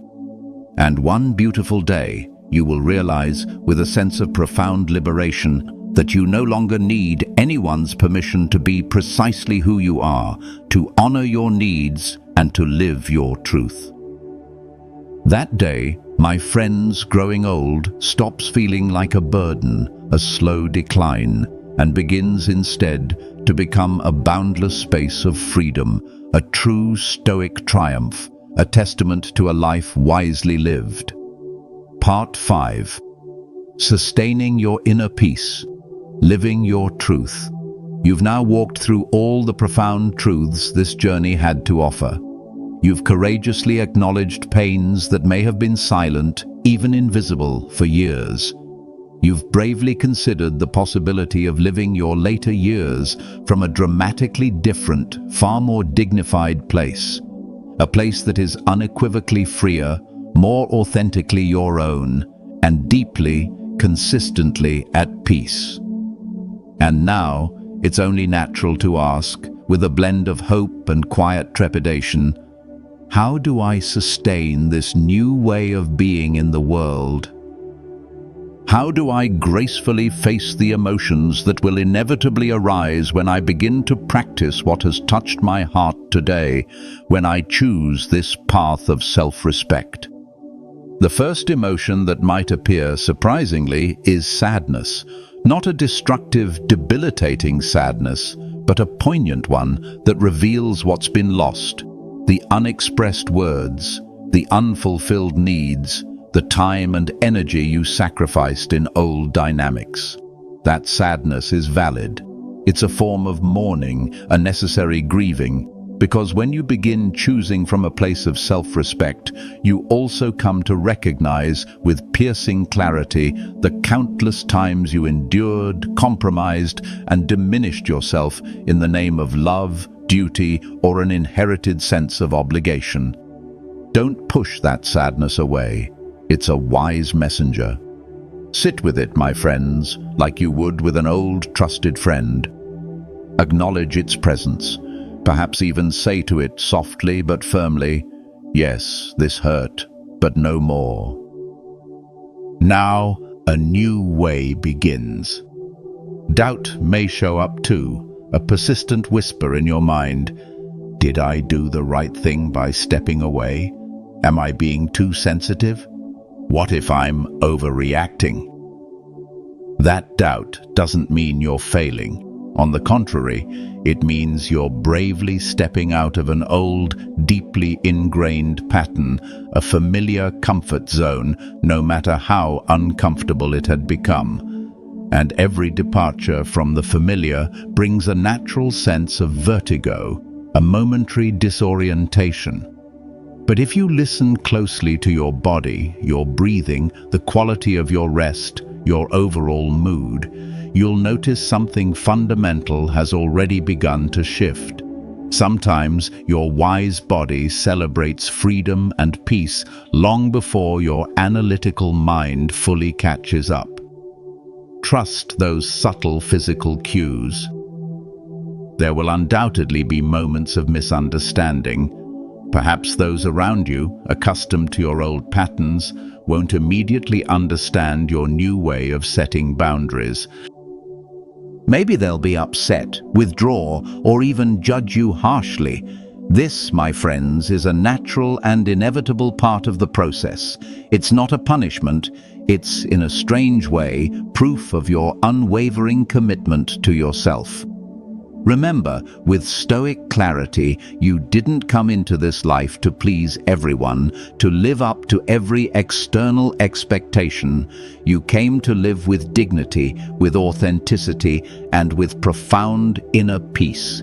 And one beautiful day, you will realize, with a sense of profound liberation, that you no longer need anyone's permission to be precisely who you are, to honor your needs, and to live your truth. That day, my friends growing old stops feeling like a burden, a slow decline, and begins instead to become a boundless space of freedom, a true Stoic triumph, a testament to a life wisely lived. Part 5. Sustaining your inner peace, living your truth. You've now walked through all the profound truths this journey had to offer. You've courageously acknowledged pains that may have been silent, even invisible, for years. You've bravely considered the possibility of living your later years from a dramatically different, far more dignified place. A place that is unequivocally freer, more authentically your own, and deeply, consistently at peace. And now, it's only natural to ask, with a blend of hope and quiet trepidation, how do I sustain this new way of being in the world? How do I gracefully face the emotions that will inevitably arise when I begin to practice what has touched my heart today, when I choose this path of self-respect? The first emotion that might appear surprisingly is sadness. Not a destructive, debilitating sadness, but a poignant one that reveals what's been lost. The unexpressed words, the unfulfilled needs, the time and energy you sacrificed in old dynamics. That sadness is valid. It's a form of mourning, a necessary grieving, because when you begin choosing from a place of self-respect, you also come to recognize with piercing clarity the countless times you endured, compromised, and diminished yourself in the name of love, duty, or an inherited sense of obligation. Don't push that sadness away. It's a wise messenger. Sit with it, my friends, like you would with an old, trusted friend. Acknowledge its presence. Perhaps even say to it softly but firmly, "Yes, this hurt, but no more." Now, a new way begins. Doubt may show up too, a persistent whisper in your mind. Did I do the right thing by stepping away? Am I being too sensitive? What if I'm overreacting? That doubt doesn't mean you're failing. On the contrary, it means you're bravely stepping out of an old, deeply ingrained pattern, a familiar comfort zone, no matter how uncomfortable it had become. And every departure from the familiar brings a natural sense of vertigo, a momentary disorientation. But if you listen closely to your body, your breathing, the quality of your rest, your overall mood, you'll notice something fundamental has already begun to shift. Sometimes your wise body celebrates freedom and peace long before your analytical mind fully catches up. Trust those subtle physical cues. There will undoubtedly be moments of misunderstanding. Perhaps those around you, accustomed to your old patterns, won't immediately understand your new way of setting boundaries. Maybe they'll be upset, withdraw, or even judge you harshly. This, my friends, is a natural and inevitable part of the process. It's not a punishment. It's, in a strange way, proof of your unwavering commitment to yourself. Remember, with Stoic clarity, you didn't come into this life to please everyone, to live up to every external expectation. You came to live with dignity, with authenticity, and with profound inner peace.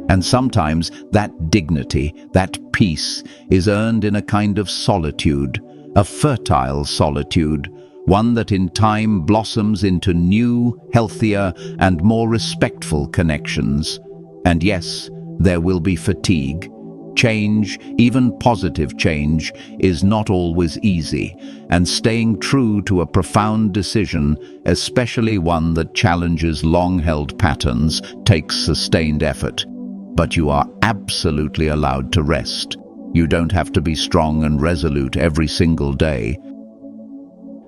And sometimes that dignity, that peace, is earned in a kind of solitude, a fertile solitude, one that in time blossoms into new, healthier, and more respectful connections. And yes, there will be fatigue. Change, even positive change, is not always easy, and staying true to a profound decision, especially one that challenges long-held patterns, takes sustained effort. But you are absolutely allowed to rest. You don't have to be strong and resolute every single day.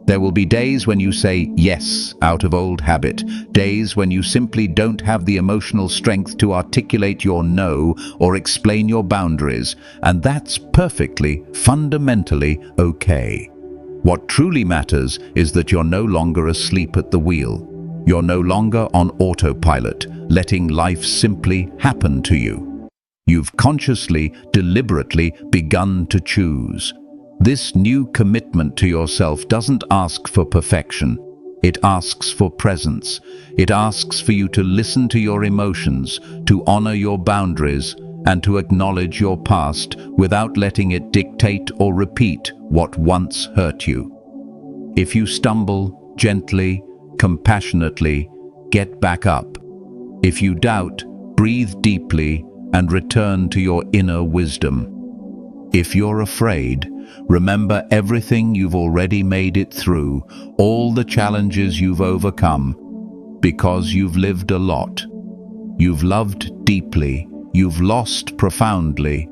There will be days when you say yes out of old habit, days when you simply don't have the emotional strength to articulate your no or explain your boundaries, and that's perfectly, fundamentally okay. What truly matters is that you're no longer asleep at the wheel. You're no longer on autopilot, letting life simply happen to you. You've consciously, deliberately begun to choose. This new commitment to yourself doesn't ask for perfection. It asks for presence. It asks for you to listen to your emotions, to honor your boundaries, and to acknowledge your past without letting it dictate or repeat what once hurt you. If you stumble, Gently, compassionately, get back up. If you doubt, breathe deeply and return to your inner wisdom. If you're afraid, remember everything you've already made it through, all the challenges you've overcome, because you've lived a lot. You've loved deeply, you've lost profoundly,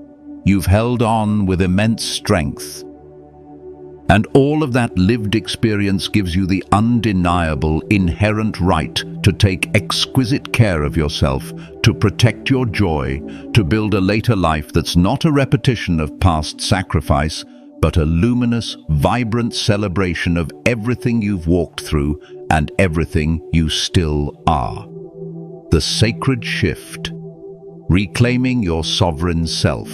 you've held on with immense strength. And all of that lived experience gives you the undeniable, inherent right to take exquisite care of yourself, to protect your joy, to build a later life that's not a repetition of past sacrifice, but a luminous, vibrant celebration of everything you've walked through and everything you still are. The sacred shift. Reclaiming your sovereign self.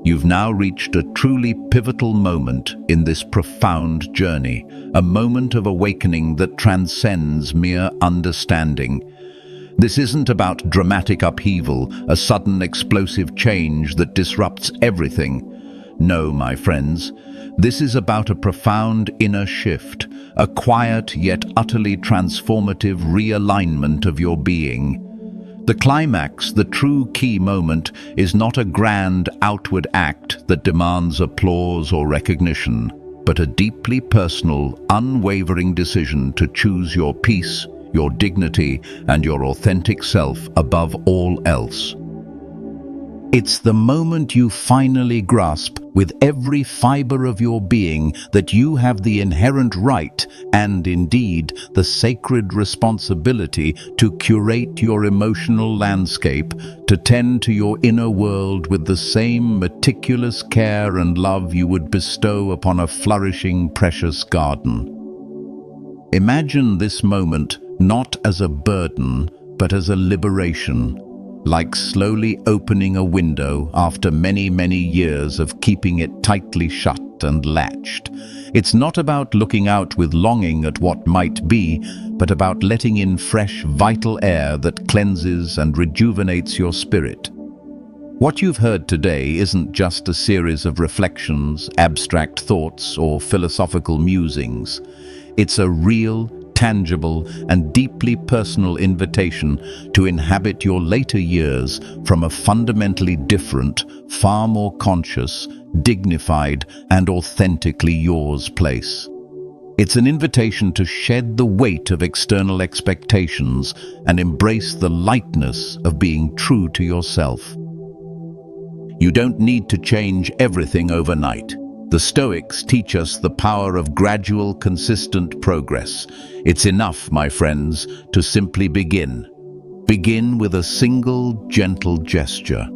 You've now reached a truly pivotal moment in this profound journey, a moment of awakening that transcends mere understanding. This isn't about dramatic upheaval, a sudden explosive change that disrupts everything. No, my friends, this is about a profound inner shift, a quiet yet utterly transformative realignment of your being. The climax, the true key moment, is not a grand outward act that demands applause or recognition, but a deeply personal, unwavering decision to choose your peace, your dignity, and your authentic self above all else. It's the moment you finally grasp with every fiber of your being that you have the inherent right and indeed the sacred responsibility to curate your emotional landscape, to tend to your inner world with the same meticulous care and love you would bestow upon a flourishing, precious garden. Imagine this moment not as a burden, but as a liberation. Like slowly opening a window after many, many years of keeping it tightly shut and latched. It's not about looking out with longing at what might be, but about letting in fresh, vital air that cleanses and rejuvenates your spirit. What you've heard today isn't just a series of reflections, abstract thoughts, or philosophical musings. It's a real, tangible, and deeply personal invitation to inhabit your later years from a fundamentally different, far more conscious, dignified, and authentically yours place. It's an invitation to shed the weight of external expectations and embrace the lightness of being true to yourself. You don't need to change everything overnight. The Stoics teach us the power of gradual, consistent progress. It's enough, my friends, to simply begin. Begin with a single, gentle gesture.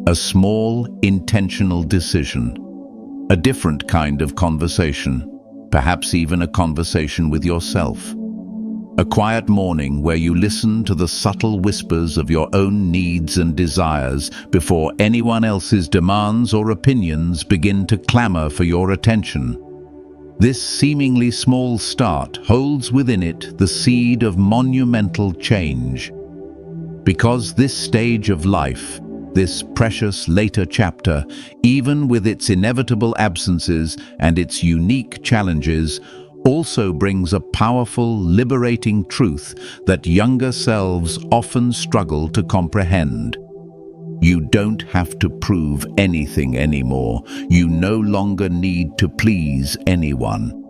A small, intentional decision. A different kind of conversation. Perhaps even a conversation with yourself. A quiet morning where you listen to the subtle whispers of your own needs and desires before anyone else's demands or opinions begin to clamor for your attention. This seemingly small start holds within it the seed of monumental change. Because this stage of life, this precious later chapter, even with its inevitable absences and its unique challenges, also brings a powerful, liberating truth that younger selves often struggle to comprehend. You don't have to prove anything anymore. You no longer need to please anyone.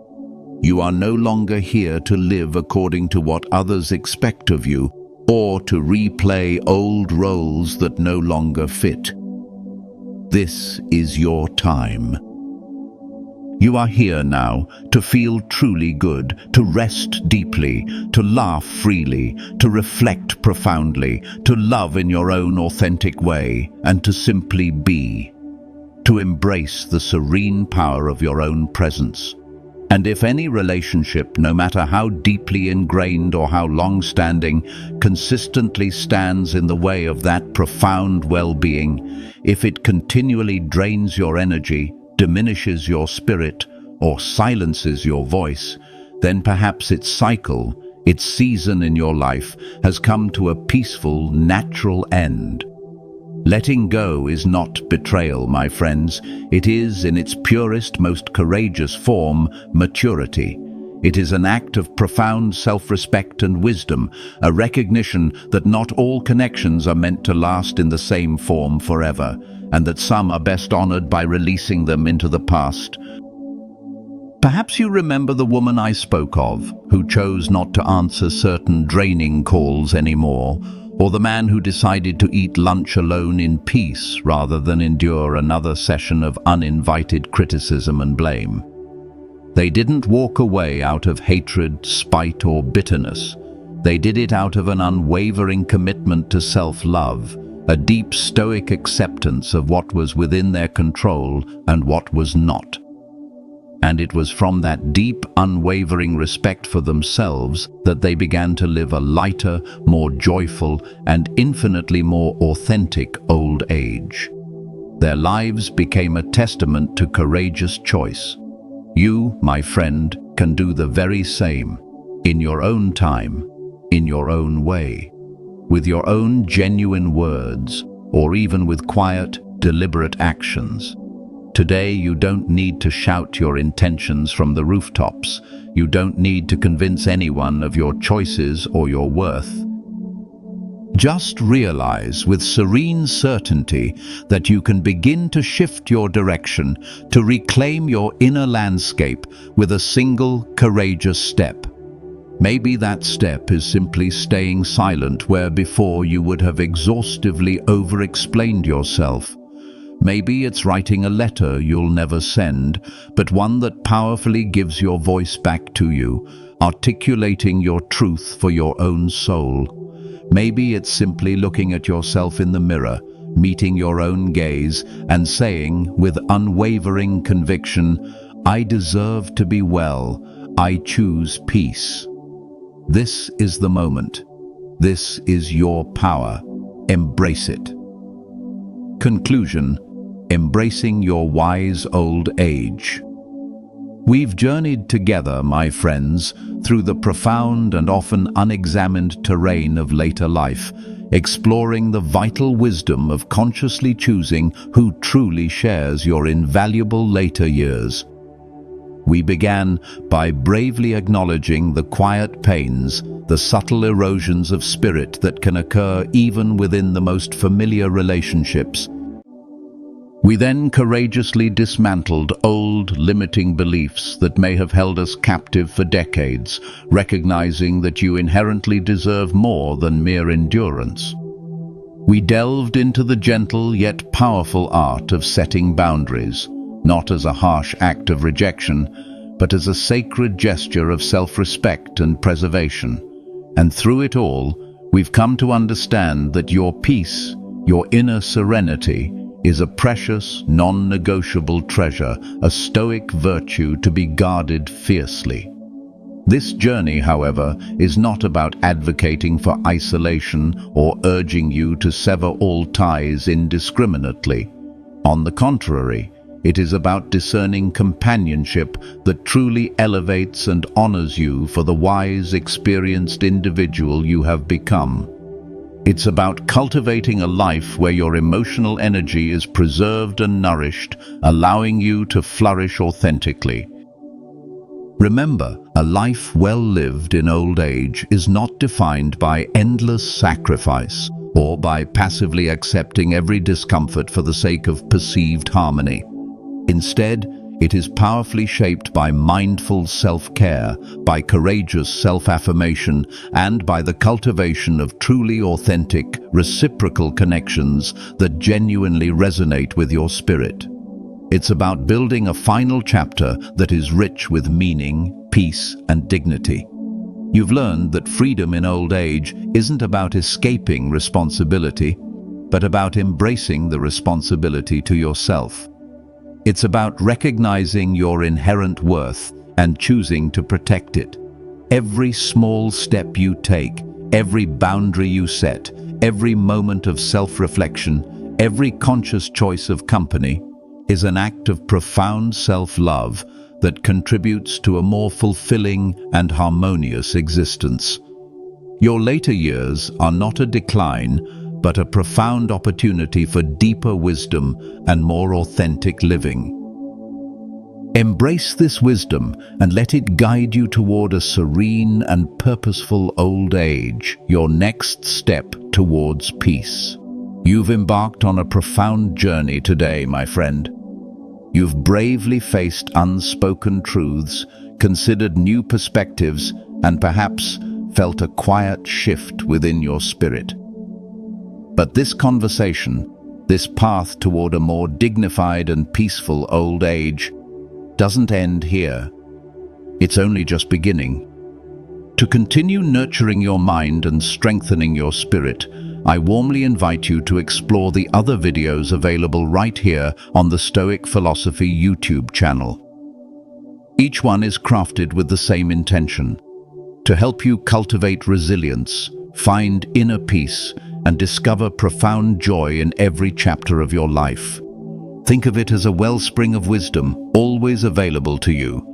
You are no longer here to live according to what others expect of you, or to replay old roles that no longer fit. This is your time. You are here now to feel truly good, to rest deeply, to laugh freely, to reflect profoundly, to love in your own authentic way, and to simply be. To embrace the serene power of your own presence. And if any relationship, no matter how deeply ingrained or how long-standing, consistently stands in the way of that profound well-being, if it continually drains your energy, diminishes your spirit, or silences your voice, then perhaps its cycle, its season in your life, has come to a peaceful, natural end. Letting go is not betrayal, my friends. It is, in its purest, most courageous form, maturity. It is an act of profound self-respect and wisdom, a recognition that not all connections are meant to last in the same form forever, and that some are best honored by releasing them into the past. Perhaps you remember the woman I spoke of, who chose not to answer certain draining calls anymore, or the man who decided to eat lunch alone in peace rather than endure another session of uninvited criticism and blame. They didn't walk away out of hatred, spite, or bitterness. They did it out of an unwavering commitment to self-love, a deep Stoic acceptance of what was within their control and what was not. And it was from that deep, unwavering respect for themselves that they began to live a lighter, more joyful, and infinitely more authentic old age. Their lives became a testament to courageous choice. You, my friend, can do the very same, in your own time, in your own way, with your own genuine words, or even with quiet, deliberate actions. Today, you don't need to shout your intentions from the rooftops. You don't need to convince anyone of your choices or your worth. Just realize with serene certainty that you can begin to shift your direction, to reclaim your inner landscape with a single courageous step. Maybe that step is simply staying silent where before you would have exhaustively over-explained yourself. Maybe it's writing a letter you'll never send, but one that powerfully gives your voice back to you, articulating your truth for your own soul. Maybe it's simply looking at yourself in the mirror, meeting your own gaze, and saying with unwavering conviction, "I deserve to be well. I choose peace." This is the moment. This is your power. Embrace it. Conclusion: embracing your wise old age. We've journeyed together, my friends, through the profound and often unexamined terrain of later life, exploring the vital wisdom of consciously choosing who truly shares your invaluable later years. We began by bravely acknowledging the quiet pains, the subtle erosions of spirit that can occur even within the most familiar relationships. We then courageously dismantled old, limiting beliefs that may have held us captive for decades, recognizing that you inherently deserve more than mere endurance. We delved into the gentle yet powerful art of setting boundaries, not as a harsh act of rejection, but as a sacred gesture of self-respect and preservation. And through it all, we've come to understand that your peace, your inner serenity, is a precious, non-negotiable treasure, a Stoic virtue to be guarded fiercely. This journey, however, is not about advocating for isolation or urging you to sever all ties indiscriminately. On the contrary, it is about discerning companionship that truly elevates and honors you for the wise, experienced individual you have become. It's about cultivating a life where your emotional energy is preserved and nourished, allowing you to flourish authentically. Remember, a life well lived in old age is not defined by endless sacrifice or by passively accepting every discomfort for the sake of perceived harmony. Instead, it is powerfully shaped by mindful self-care, by courageous self-affirmation, and by the cultivation of truly authentic, reciprocal connections that genuinely resonate with your spirit. It's about building a final chapter that is rich with meaning, peace, and dignity. You've learned that freedom in old age isn't about escaping responsibility, but about embracing the responsibility to yourself. It's about recognizing your inherent worth and choosing to protect it. Every small step you take, every boundary you set, every moment of self-reflection, every conscious choice of company is an act of profound self-love that contributes to a more fulfilling and harmonious existence. Your later years are not a decline, but a profound opportunity for deeper wisdom and more authentic living. Embrace this wisdom and let it guide you toward a serene and purposeful old age, your next step towards peace. You've embarked on a profound journey today, my friend. You've bravely faced unspoken truths, considered new perspectives, and perhaps felt a quiet shift within your spirit. But this conversation, this path toward a more dignified and peaceful old age, doesn't end here. It's only just beginning. To continue nurturing your mind and strengthening your spirit, I warmly invite you to explore the other videos available right here on the Stoic Philosophy YouTube channel. Each one is crafted with the same intention: to help you cultivate resilience, find inner peace, and discover profound joy in every chapter of your life. Think of it as a wellspring of wisdom, always available to you.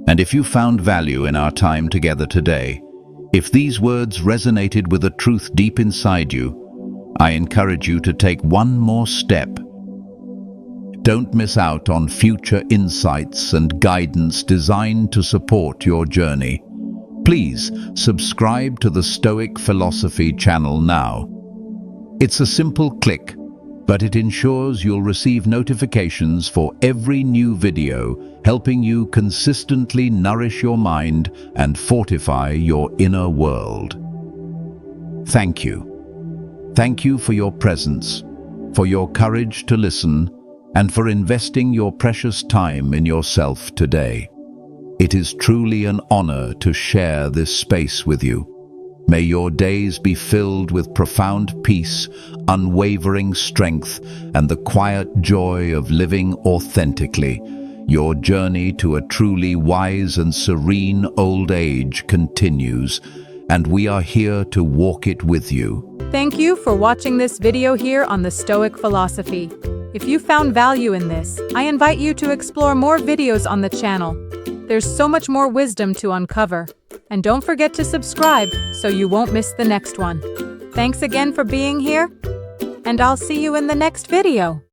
And if you found value in our time together today, if these words resonated with a truth deep inside you, I encourage you to take one more step. Don't miss out on future insights and guidance designed to support your journey. Please subscribe to the Stoic Philosophy channel now. It's a simple click, but it ensures you'll receive notifications for every new video, helping you consistently nourish your mind and fortify your inner world. Thank you. Thank you for your presence, for your courage to listen, and for investing your precious time in yourself today. It is truly an honor to share this space with you. May your days be filled with profound peace, unwavering strength, and the quiet joy of living authentically. Your journey to a truly wise and serene old age continues, and we are here to walk it with you. Thank you for watching this video here on the Stoic Philosophy. If you found value in this, I invite you to explore more videos on the channel. There's so much more wisdom to uncover. And don't forget to subscribe so you won't miss the next one. Thanks again for being here, and I'll see you in the next video.